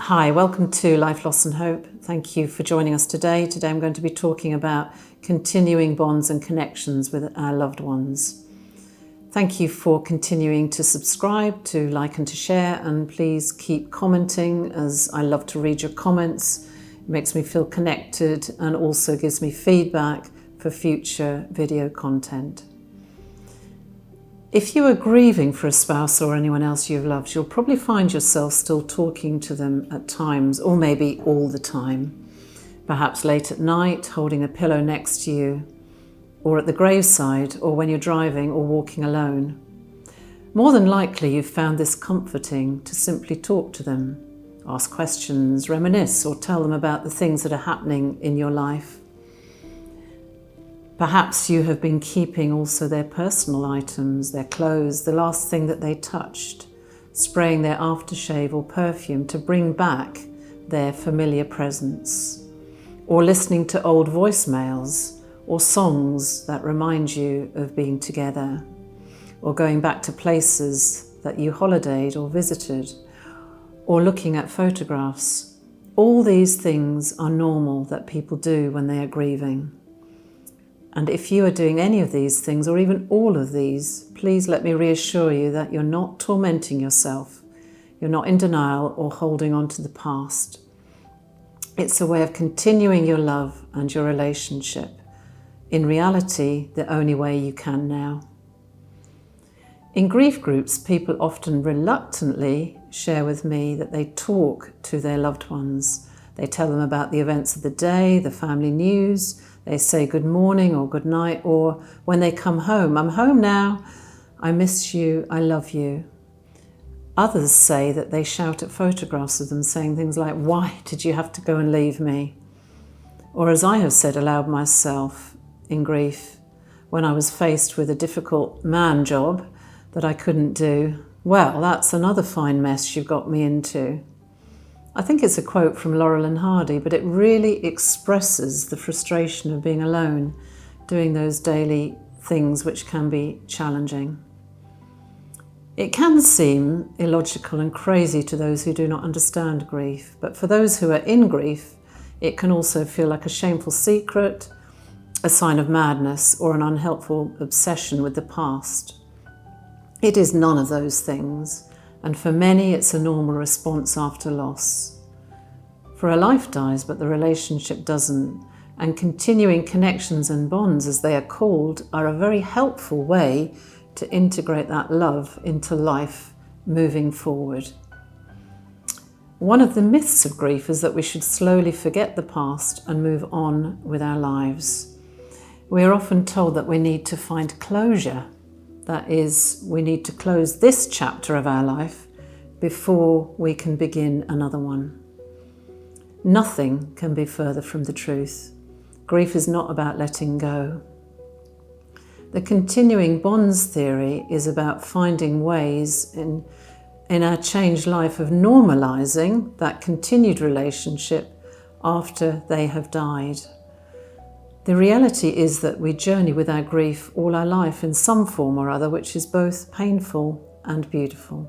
Hi, welcome to Life, Loss and Hope. Thank you for joining us today. Today I'm going to be talking about continuing bonds and connections with our loved ones. Thank you for continuing to subscribe, to like and to share, and please keep commenting, as I love to read your comments. It makes me feel connected and also gives me feedback for future video content. If you are grieving for a spouse or anyone else you've loved, you'll probably find yourself still talking to them at times, or maybe all the time. Perhaps late at night, holding a pillow next to you, or at the graveside, or when you're driving or walking alone. More than likely, you've found this comforting to simply talk to them, ask questions, reminisce, or tell them about the things that are happening in your life. Perhaps you have been keeping also their personal items, their clothes, the last thing that they touched, spraying their aftershave or perfume to bring back their familiar presence, or listening to old voicemails or songs that remind you of being together, or going back to places that you holidayed or visited, or looking at photographs. All these things are normal that people do when they are grieving. And if you are doing any of these things, or even all of these, please let me reassure you that you're not tormenting yourself. You're not in denial or holding on to the past. It's a way of continuing your love and your relationship. In reality, the only way you can now. In grief groups, people often reluctantly share with me that they talk to their loved ones. They tell them about the events of the day, the family news. They say good morning or good night, or when they come home, I'm home now, I miss you, I love you. Others say that they shout at photographs of them, saying things like, why did you have to go and leave me? Or as I have said aloud myself in grief, when I was faced with a difficult man job that I couldn't do, well, that's another fine mess you got me into. I think it's a quote from Laurel and Hardy, but it really expresses the frustration of being alone, doing those daily things which can be challenging. It can seem illogical and crazy to those who do not understand grief, but for those who are in grief, it can also feel like a shameful secret, a sign of madness, or an unhelpful obsession with the past. It is none of those things. And for many, it's a normal response after loss. For a life dies, but the relationship doesn't. And continuing connections and bonds, as they are called, are a very helpful way to integrate that love into life moving forward. One of the myths of grief is that we should slowly forget the past and move on with our lives. We are often told that we need to find closure. That is, we need to close this chapter of our life before we can begin another one. Nothing can be further from the truth. Grief is not about letting go. The continuing bonds theory is about finding ways in our changed life of normalizing that continued relationship after they have died. The reality is that we journey with our grief all our life in some form or other, which is both painful and beautiful.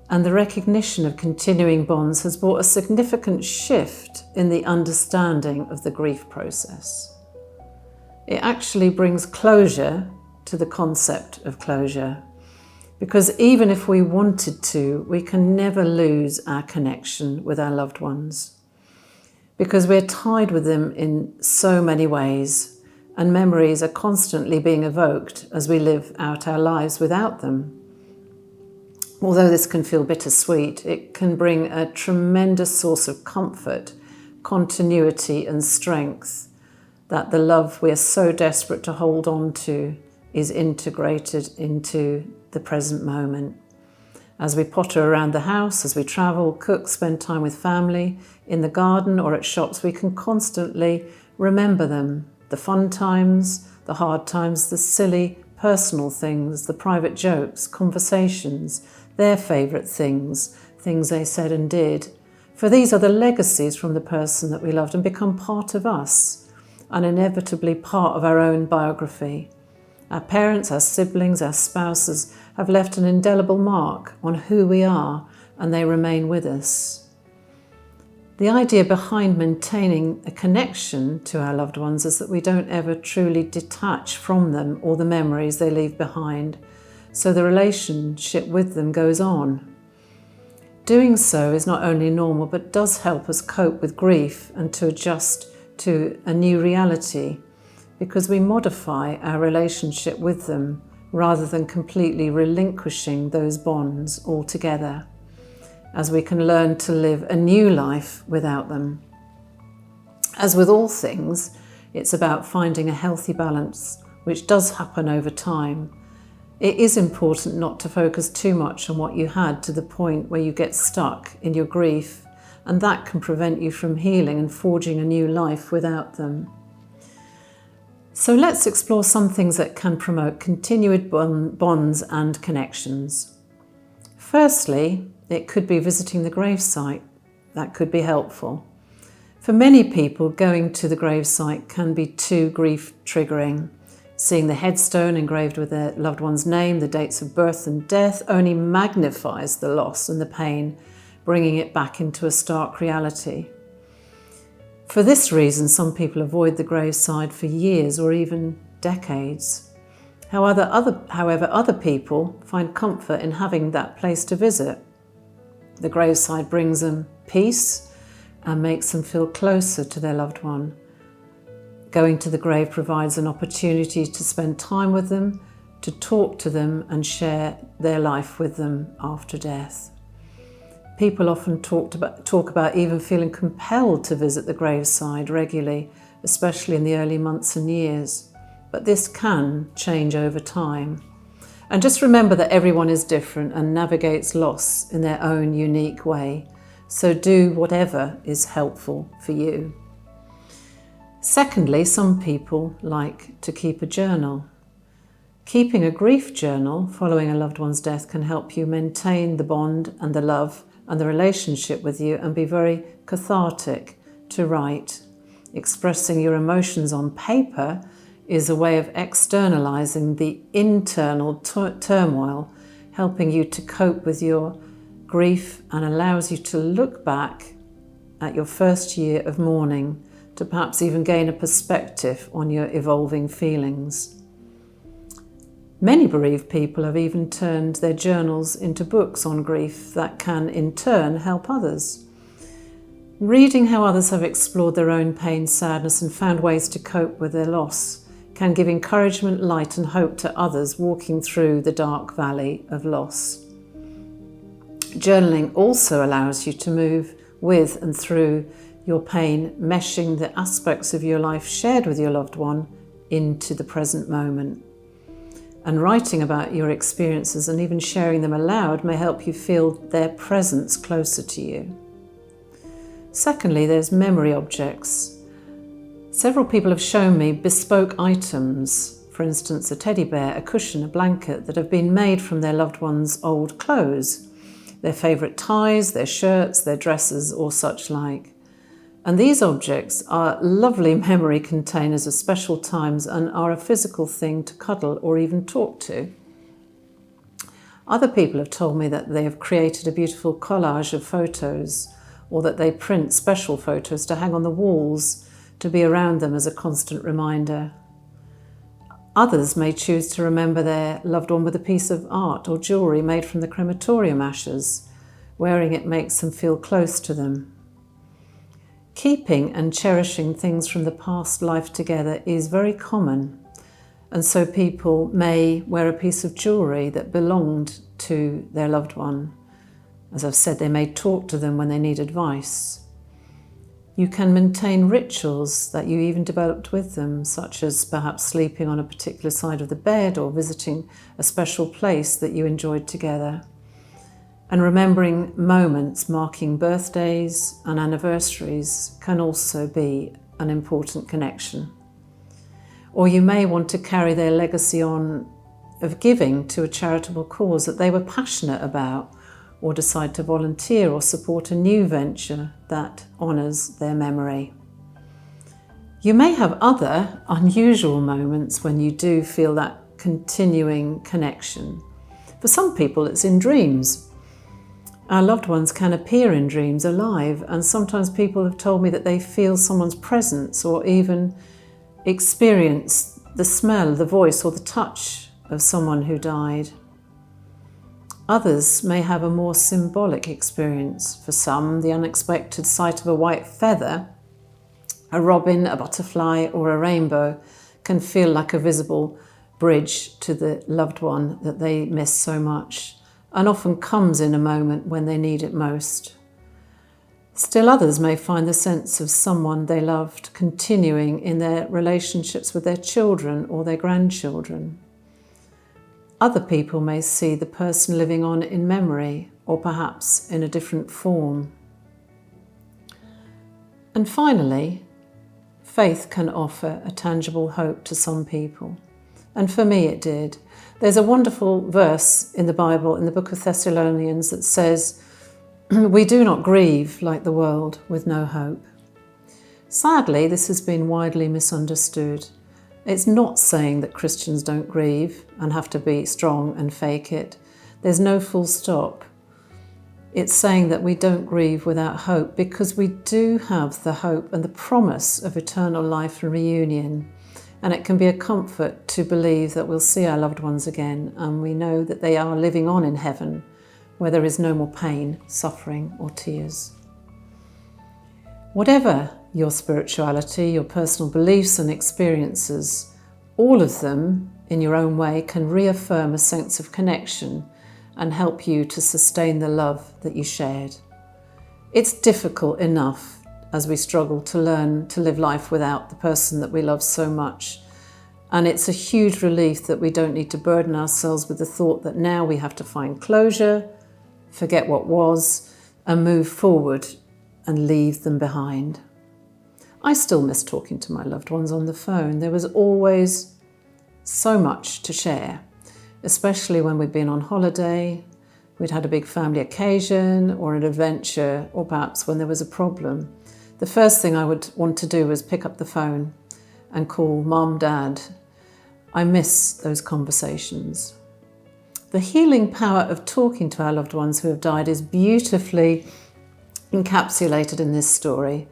And the recognition of continuing bonds has brought a significant shift in the understanding of the grief process. It actually brings closure to the concept of closure, because even if we wanted to, we can never lose our connection with our loved ones. Because we're tied with them in so many ways, and memories are constantly being evoked as we live out our lives without them. Although this can feel bittersweet, it can bring a tremendous source of comfort, continuity and strength, that the love we are so desperate to hold on to is integrated into the present moment. As we potter around the house, as we travel, cook, spend time with family, in the garden or at shops, we can constantly remember them, the fun times, the hard times, the silly, personal things, the private jokes, conversations, their favourite things, things they said and did. For these are the legacies from the person that we loved and become part of us, and inevitably part of our own biography. Our parents, our siblings, our spouses have left an indelible mark on who we are, and they remain with us. The idea behind maintaining a connection to our loved ones is that we don't ever truly detach from them or the memories they leave behind, so the relationship with them goes on. Doing so is not only normal, but does help us cope with grief and to adjust to a new reality, because we modify our relationship with them rather than completely relinquishing those bonds altogether, as we can learn to live a new life without them. As with all things, it's about finding a healthy balance, which does happen over time. It is important not to focus too much on what you had to the point where you get stuck in your grief, and that can prevent you from healing and forging a new life without them. So let's explore some things that can promote continued bonds and connections. Firstly, it could be visiting the gravesite. That could be helpful. For many people, going to the gravesite can be too grief triggering. Seeing the headstone engraved with their loved one's name, the dates of birth and death, only magnifies the loss and the pain, bringing it back into a stark reality. For this reason, some people avoid the graveside for years or even decades. However, other people find comfort in having that place to visit. The graveside brings them peace and makes them feel closer to their loved one. Going to the grave provides an opportunity to spend time with them, to talk to them and share their life with them after death. People often talk about even feeling compelled to visit the graveside regularly, especially in the early months and years. But this can change over time. And just remember that everyone is different and navigates loss in their own unique way. So do whatever is helpful for you. Secondly, some people like to keep a journal. Keeping a grief journal following a loved one's death can help you maintain the bond and the love and the relationship with you, and be very cathartic to write. Expressing your emotions on paper is a way of externalizing the internal turmoil, helping you to cope with your grief, and allows you to look back at your first year of mourning to perhaps even gain a perspective on your evolving feelings. Many bereaved people have even turned their journals into books on grief that can in turn help others. Reading how others have explored their own pain, sadness and found ways to cope with their loss can give encouragement, light and hope to others walking through the dark valley of loss. Journaling also allows you to move with and through your pain, meshing the aspects of your life shared with your loved one into the present moment. And writing about your experiences and even sharing them aloud may help you feel their presence closer to you. Secondly, there's memory objects. Several people have shown me bespoke items, for instance, a teddy bear, a cushion, a blanket, that have been made from their loved one's old clothes, their favourite ties, their shirts, their dresses, or such like. And these objects are lovely memory containers of special times and are a physical thing to cuddle or even talk to. Other people have told me that they have created a beautiful collage of photos, or that they print special photos to hang on the walls to be around them as a constant reminder. Others may choose to remember their loved one with a piece of art or jewellery made from the crematorium ashes. Wearing it makes them feel close to them. Keeping and cherishing things from the past life together is very common, and so people may wear a piece of jewellery that belonged to their loved one. As I've said, they may talk to them when they need advice. You can maintain rituals that you even developed with them, such as perhaps sleeping on a particular side of the bed or visiting a special place that you enjoyed together. And remembering moments marking birthdays and anniversaries can also be an important connection. Or you may want to carry their legacy on of giving to a charitable cause that they were passionate about, or decide to volunteer or support a new venture that honours their memory. You may have other unusual moments when you do feel that continuing connection. For some people, it's in dreams. Our loved ones can appear in dreams alive, and sometimes people have told me that they feel someone's presence or even experience the smell, the voice, or the touch of someone who died. Others may have a more symbolic experience. For some, the unexpected sight of a white feather, a robin, a butterfly, or a rainbow can feel like a visible bridge to the loved one that they miss so much, and often comes in a moment when they need it most. Still others may find the sense of someone they loved continuing in their relationships with their children or their grandchildren. Other people may see the person living on in memory, or perhaps in a different form. And finally, faith can offer a tangible hope to some people. And for me it did. There's a wonderful verse in the Bible, in the book of Thessalonians, that says, "We do not grieve like the world with no hope." Sadly, this has been widely misunderstood. It's not saying that Christians don't grieve and have to be strong and fake it. There's no full stop. It's saying that we don't grieve without hope, because we do have the hope and the promise of eternal life and reunion. And it can be a comfort to believe that we'll see our loved ones again, and we know that they are living on in heaven, where there is no more pain, suffering, or tears. Whatever your spirituality, your personal beliefs and experiences, all of them, in your own way, can reaffirm a sense of connection and help you to sustain the love that you shared. It's difficult enough as we struggle to learn to live life without the person that we love so much. And it's a huge relief that we don't need to burden ourselves with the thought that now we have to find closure, forget what was, and move forward and leave them behind. I still miss talking to my loved ones on the phone. There was always so much to share, especially when we'd been on holiday, we'd had a big family occasion or an adventure, or perhaps when there was a problem. The first thing I would want to do was pick up the phone and call Mum, Dad. I miss those conversations. The healing power of talking to our loved ones who have died is beautifully encapsulated in this story.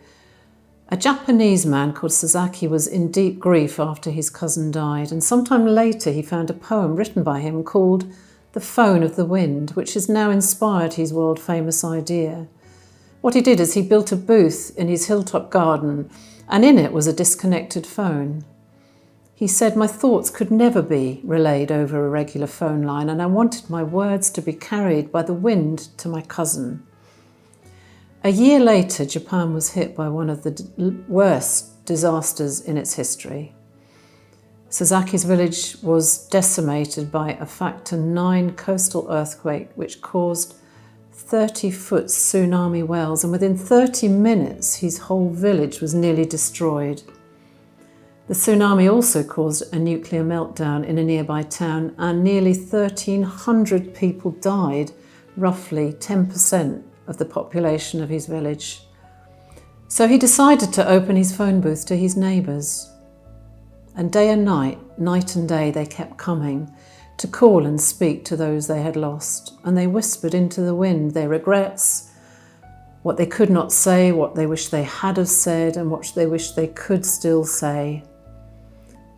A Japanese man called Sasaki was in deep grief after his cousin died, and sometime later he found a poem written by him called The Phone of the Wind, which has now inspired his world-famous idea. What he did is he built a booth in his hilltop garden, and in it was a disconnected phone. He said, "My thoughts could never be relayed over a regular phone line, and I wanted my words to be carried by the wind to my cousin." A year later, Japan was hit by one of the worst disasters in its history. Sasaki's village was decimated by a factor 9 coastal earthquake, which caused 30-foot tsunami wells, and within 30 minutes his whole village was nearly destroyed. The tsunami also caused a nuclear meltdown in a nearby town, and nearly 1,300 people died, roughly 10% of the population of his village. So he decided to open his phone booth to his neighbours. And day and night, night and day, they kept coming to call and speak to those they had lost. And they whispered into the wind their regrets, what they could not say, what they wished they had have said, and what they wished they could still say.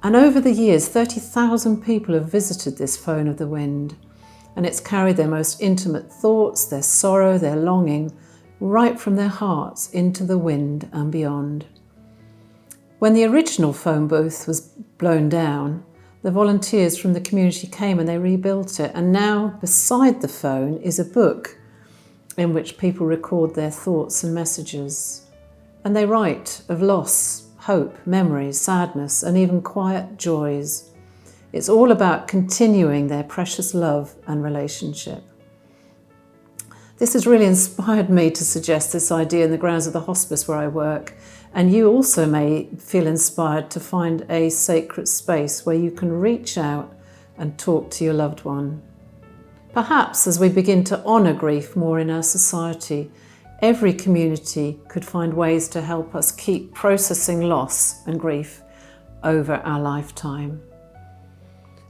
And over the years, 30,000 people have visited this phone of the wind, and it's carried their most intimate thoughts, their sorrow, their longing, right from their hearts into the wind and beyond. When the original phone booth was blown down, the volunteers from the community came and they rebuilt it, and now beside the phone is a book in which people record their thoughts and messages. And they write of loss, hope, memories, sadness, and even quiet joys. It's all about continuing their precious love and relationship. This has really inspired me to suggest this idea in the grounds of the hospice where I work, and you also may feel inspired to find a sacred space where you can reach out and talk to your loved one. Perhaps as we begin to honour grief more in our society, every community could find ways to help us keep processing loss and grief over our lifetime,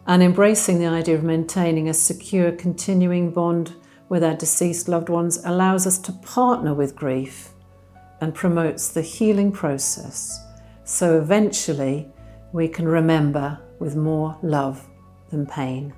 and embracing the idea of maintaining a secure, continuing bond with our deceased loved ones allows us to partner with grief and promotes the healing process. So eventually we can remember with more love than pain.